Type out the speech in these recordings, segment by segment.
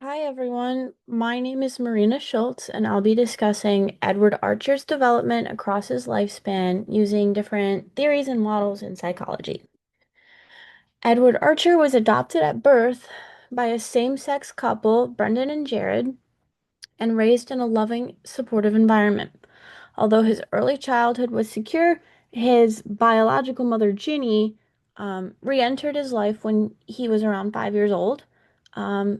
Hi everyone, my name is Marina Schultz, and I'll be discussing Edward Archer's development across his lifespan using different theories and models in psychology. Edward Archer was adopted at birth by a same-sex couple, Brendan and Jared, and raised in a loving, supportive environment. Although his early childhood was secure, his biological mother, Ginny, re-entered his life when he was around 5 years old.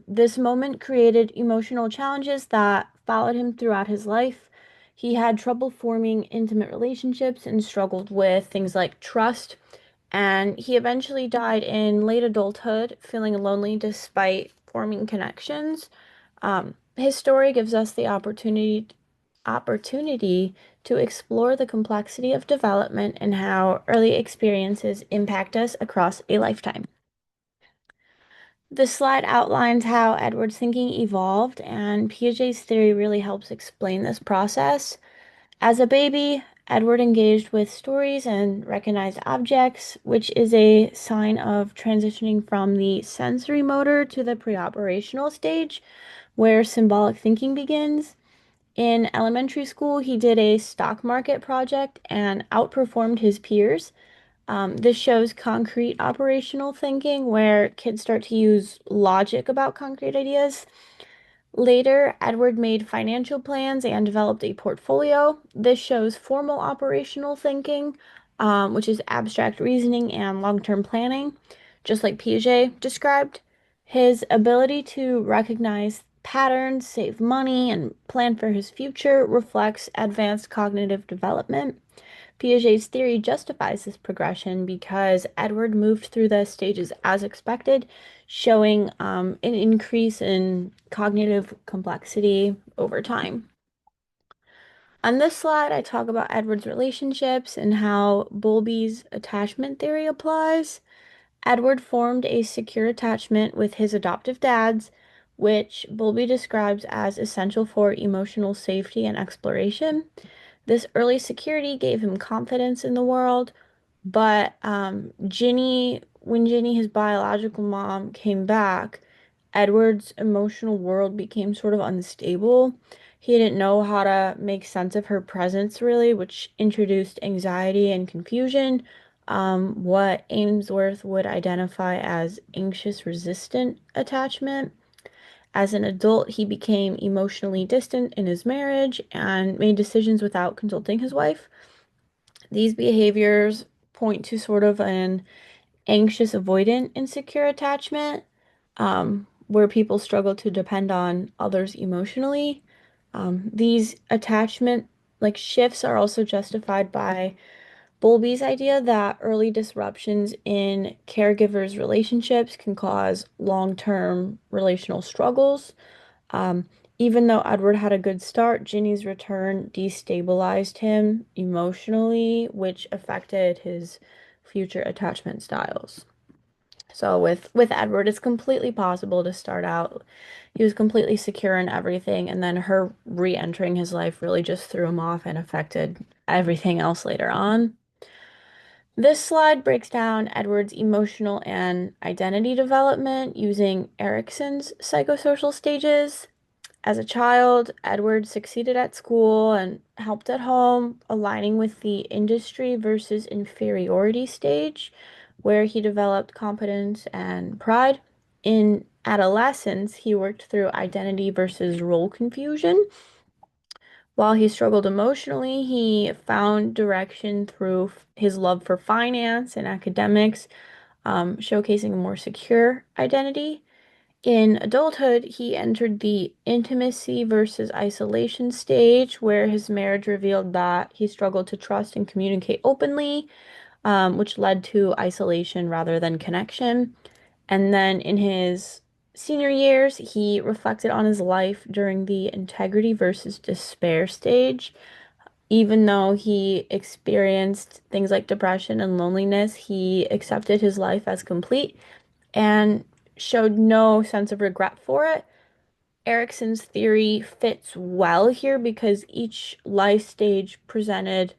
This moment created emotional challenges that followed him throughout his life. He had trouble forming intimate relationships and struggled with things like trust, and he eventually died in late adulthood, feeling lonely despite forming connections. His story gives us the opportunity to explore the complexity of development and how early experiences impact us across a lifetime. This slide outlines how Edward's thinking evolved, and Piaget's theory really helps explain this process. As a baby, Edward engaged with stories and recognized objects, which is a sign of transitioning from the sensory motor to the preoperational stage, where symbolic thinking begins. In elementary school, he did a stock market project and outperformed his peers. This shows concrete operational thinking, where kids start to use logic about concrete ideas. Later, Edward made financial plans and developed a portfolio. This shows formal operational thinking, which is abstract reasoning and long-term planning, just like Piaget described. His ability to recognize patterns, save money, and plan for his future reflects advanced cognitive development. Piaget's theory justifies this progression because Edward moved through the stages as expected, showing an increase in cognitive complexity over time. On this slide, I talk about Edward's relationships and how Bowlby's attachment theory applies. Edward formed a secure attachment with his adoptive dads, which Bowlby describes as essential for emotional safety and exploration. This early security gave him confidence in the world, but when Ginny, his biological mom, came back, Edward's emotional world became sort of unstable. He didn't know how to make sense of her presence, really, which introduced anxiety and confusion, what Ainsworth would identify as anxious resistant attachment. As an adult, he became emotionally distant in his marriage and made decisions without consulting his wife. These behaviors point to sort of an anxious, avoidant, insecure attachment, where people struggle to depend on others emotionally. These attachment shifts are also justified by Bowlby's idea that early disruptions in caregivers' relationships can cause long-term relational struggles. Um, Even though Edward had a good start, Ginny's return destabilized him emotionally, which affected his future attachment styles. So with Edward, it's completely possible to start out. He was completely secure in everything, and then her re-entering his life really just threw him off and affected everything else later on. This slide breaks down Edward's emotional and identity development using Erikson's psychosocial stages. As a child, Edward succeeded at school and helped at home, aligning with the industry versus inferiority stage, where he developed competence and pride. In adolescence, he worked through identity versus role confusion. While he struggled emotionally, he found direction through his love for finance and academics, showcasing a more secure identity. In adulthood, he entered the intimacy versus isolation stage, where his marriage revealed that he struggled to trust and communicate openly, which led to isolation rather than connection. And then in his senior years, he reflected on his life during the integrity versus despair stage. Even though he experienced things like depression and loneliness, he accepted his life as complete and showed no sense of regret for it. Erikson's theory fits well here because each life stage presented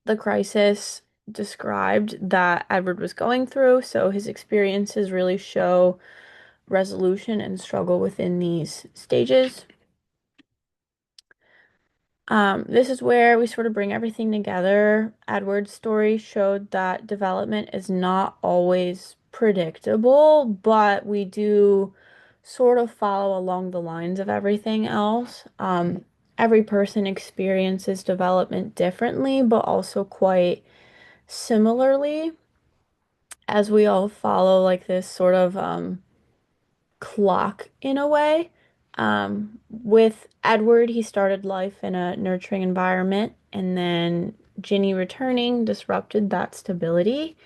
the crisis described that Edward was going through, so his experiences really show resolution and struggle within these stages. This is where we sort of bring everything together. Edward's story showed that development is not always predictable, but we do sort of follow along the lines of everything else. Every person experiences development differently, but also quite similarly, as we all follow like this sort of clock in a way. With Edward, he started life in a nurturing environment, and then Ginny returning disrupted that stability.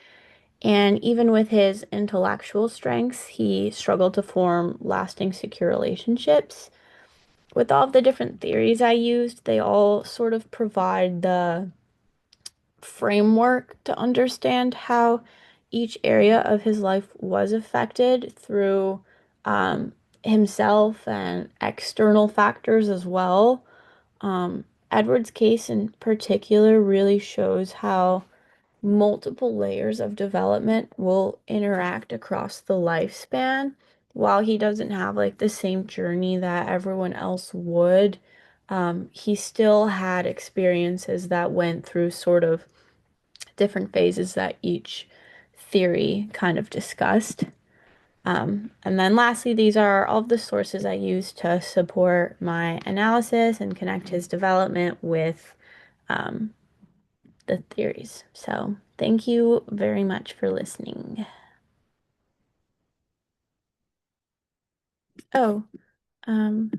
And even with his intellectual strengths, he struggled to form lasting, secure relationships. With all of the different theories I used, they all sort of provide the framework to understand how each area of his life was affected through um, himself and external factors as well. Edward's case in particular really shows how multiple layers of development will interact across the lifespan. While he doesn't have like the same journey that everyone else would, he still had experiences that went through sort of different phases that each theory kind of discussed. And then lastly, these are all of the sources I used to support my analysis and connect his development with um, the theories. So thank you very much for listening. Oh, um,